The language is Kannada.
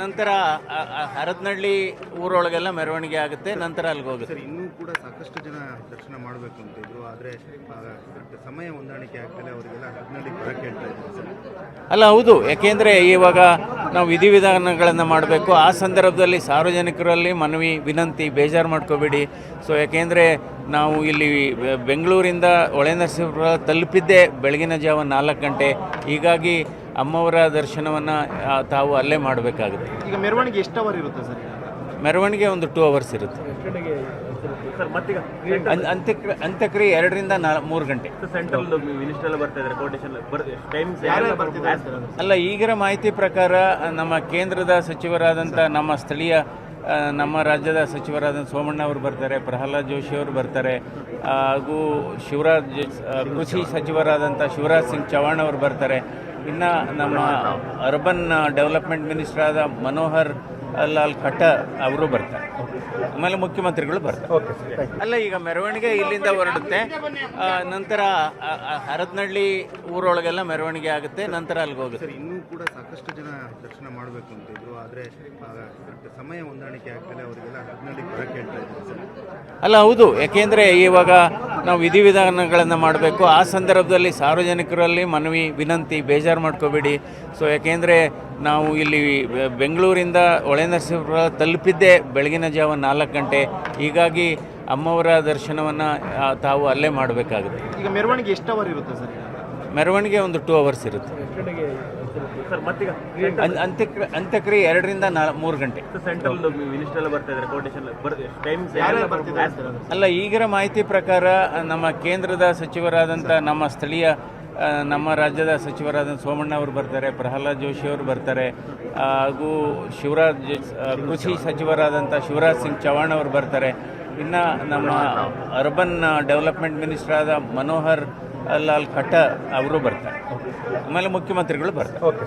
ನಂತರ ಹರದನಹಳ್ಳಿ ಊರೊಳಗೆಲ್ಲ ಮೆರವಣಿಗೆ ಆಗುತ್ತೆ, ನಂತರ ಅಲ್ಲಿಗೆ ಹೋಗುತ್ತೆ. ಸರ್, ಇನ್ನೂ ಕೂಡ ಸಾಕಷ್ಟು ಜನ ದರ್ಶನ ಮಾಡಬೇಕು ಅಂತ ಇದ್ರು, ಆದರೆ ಸಮಯ ಹೊಂದಾಣಿಕೆ ಆಗ್ತದೆ, ಅವರಿಗೆಲ್ಲ ಹರದನಹಳ್ಳಿಗೆ ಬರಕ್ಕೆ ಹೇಳ್ತಾ ಇದ್ದಾರೆ ಸರ್. ಅಲ್ಲ, ಹೌದು. ಯಾಕೆಂದರೆ ಇವಾಗ ನಾವು ವಿಧಿವಿಧಾನಗಳನ್ನು ಮಾಡಬೇಕು. ಆ ಸಂದರ್ಭದಲ್ಲಿ ಸಾರ್ವಜನಿಕರಲ್ಲಿ ಮನವಿ ವಿನಂತಿ, ಬೇಜಾರು ಮಾಡ್ಕೋಬೇಡಿ. ಸೊ ಯಾಕೆಂದರೆ ನಾವು ಇಲ್ಲಿ ಬೆಂಗಳೂರಿಂದ ಹೊಳೆನರಸೀಪುರ ತಲುಪಿದ್ದೇ ಬೆಳಗಿನ ಜಾವ 4 ಗಂಟೆ. ಹೀಗಾಗಿ ಅಮ್ಮವರ ದರ್ಶನವನ್ನು ತಾವು ಅಲ್ಲೇ ಮಾಡಬೇಕಾಗುತ್ತೆ. ಈಗ ಮೆರವಣಿಗೆ ಎಷ್ಟು ಅವರ್ ಇರುತ್ತೆ ಸರ್? ಮೆರವಣಿಗೆ ಒಂದು 2 ಅವರ್ಸ್ ಇರುತ್ತೆ. ಅಂತ್ಯಕ್ರಿಯೆ 2 ರಿಂದ 3 ಗಂಟೆ. ಸೆಂಟ್ರಲ್ ಮಿನಿಸ್ಟರ್ ಎಲ್ಲ ಬರ್ತಾ ಇದ್ದಾರೆ, ಅಲ್ಲ, ಈಗಿನ ಮಾಹಿತಿ ಪ್ರಕಾರ ನಮ್ಮ ಕೇಂದ್ರದ ಸಚಿವರಾದಂಥ ನಮ್ಮ ರಾಜ್ಯದ ಸಚಿವರಾದ ಸೋಮಣ್ಣ ಅವರು ಬರ್ತಾರೆ, ಪ್ರಹ್ಲಾದ್ ಜೋಶಿ ಅವರು ಬರ್ತಾರೆ, ಹಾಗೂ ಕೃಷಿ ಸಚಿವರಾದಂಥ ಶಿವರಾಜ್ ಸಿಂಗ್ ಚೌಹಾಣ್ ಅವರು ಬರ್ತಾರೆ. ಇನ್ನು ನಮ್ಮ ಅರ್ಬನ್ ಡೆವಲಪ್ಮೆಂಟ್ ಮಿನಿಸ್ಟರ್ ಆದ ಮನೋಹರ್ ಲಾಲ್ ಖಟ್ಟರ್ ಅವರು ಬರ್ತಾರೆ. ಆಮೇಲೆ ಮುಖ್ಯಮಂತ್ರಿಗಳು ಬರ್ತಾರೆ. ಅಲ್ಲ, ಈಗ ಮೆರವಣಿಗೆ ಇಲ್ಲಿಂದ ಹೊರಡುತ್ತೆ, ನಂತರ ಹರದನಹಳ್ಳಿ ಊರೊಳಗೆಲ್ಲ ಮೆರವಣಿಗೆ ಆಗುತ್ತೆ, ನಂತರ ಅಲ್ಲಿಗೆ ಹೋಗುತ್ತೆ. ಸರ್, ಇನ್ನೂ ಕೂಡ ಸಾಕಷ್ಟು ಜನ ದರ್ಶನ ಮಾಡಬೇಕು ಅಂತ ಇದ್ರು, ಆದರೆ ಸಮಯ ಹೊಂದಾಣಿಕೆ ಆಗ್ತದೆ, ಅವರಿಗೆಲ್ಲ ಹರದನಹಳ್ಳಿಗೆ ಬರಕ್ಕೆ ಹೇಳ್ತಾ ಇದ್ದಾರೆ ಸರ್. ಅಲ್ಲ, ಹೌದು. ಯಾಕೆಂದರೆ ಇವಾಗ ನಾವು ವಿಧಿವಿಧಾನಗಳನ್ನು ಮಾಡಬೇಕು. ಆ ಸಂದರ್ಭದಲ್ಲಿ ಸಾರ್ವಜನಿಕರಲ್ಲಿ ಮನವಿ ವಿನಂತಿ, ಬೇಜಾರು ಮಾಡ್ಕೋಬೇಡಿ. ಸೊ ಯಾಕೆಂದರೆ ನಾವು ಇಲ್ಲಿ ಬೆಂಗಳೂರಿಂದ ಹೊಳೆನರಸೀಪುರ ತಲುಪಿದ್ದೇ ಬೆಳಗಿನ ಜಾವ 4 ಗಂಟೆ. ಹೀಗಾಗಿ ಅಮ್ಮವರ ದರ್ಶನವನ್ನು ತಾವು ಅಲ್ಲೇ ಮಾಡಬೇಕಾಗುತ್ತೆ. ಈಗ ಮೆರವಣಿಗೆ ಎಷ್ಟು ಅವರ್ ಇರುತ್ತೆ ಸರ್? ಮೆರವಣಿಗೆ ಒಂದು 2 ಅವರ್ಸ್ ಇರುತ್ತೆ. ಅಂತ್ಯಕ್ರಿಯೆ 2 ರಿಂದ 3 ಗಂಟೆ. ಸೆಂಟ್ರಲ್ ಮಿನಿಸ್ಟರ್ ಎಲ್ಲ ಬರ್ತಾ ಇದ್ದಾರೆ, ಅಲ್ಲ, ಈಗಿನ ಮಾಹಿತಿ ಪ್ರಕಾರ ನಮ್ಮ ಕೇಂದ್ರದ ಸಚಿವರಾದಂಥ ನಮ್ಮ ರಾಜ್ಯದ ಸಚಿವರಾದ ಸೋಮಣ್ಣ ಅವರು ಬರ್ತಾರೆ, ಪ್ರಹ್ಲಾದ್ ಜೋಶಿ ಅವರು ಬರ್ತಾರೆ, ಹಾಗೂ ಕೃಷಿ ಸಚಿವರಾದಂಥ ಶಿವರಾಜ್ ಸಿಂಗ್ ಚೌಹಾಣ್ ಅವರು ಬರ್ತಾರೆ. ಇನ್ನು ನಮ್ಮ ಅರ್ಬನ್ ಡೆವಲಪ್ಮೆಂಟ್ ಮಿನಿಸ್ಟರ್ ಆದ ಮನೋಹರ್ ಲಾಲ್ ಖಟ್ಟರ್ ಅವರು ಬರ್ತಾರೆ. ಆಮೇಲೆ ಮುಖ್ಯಮಂತ್ರಿಗಳು ಬರ್ತಾರೆ.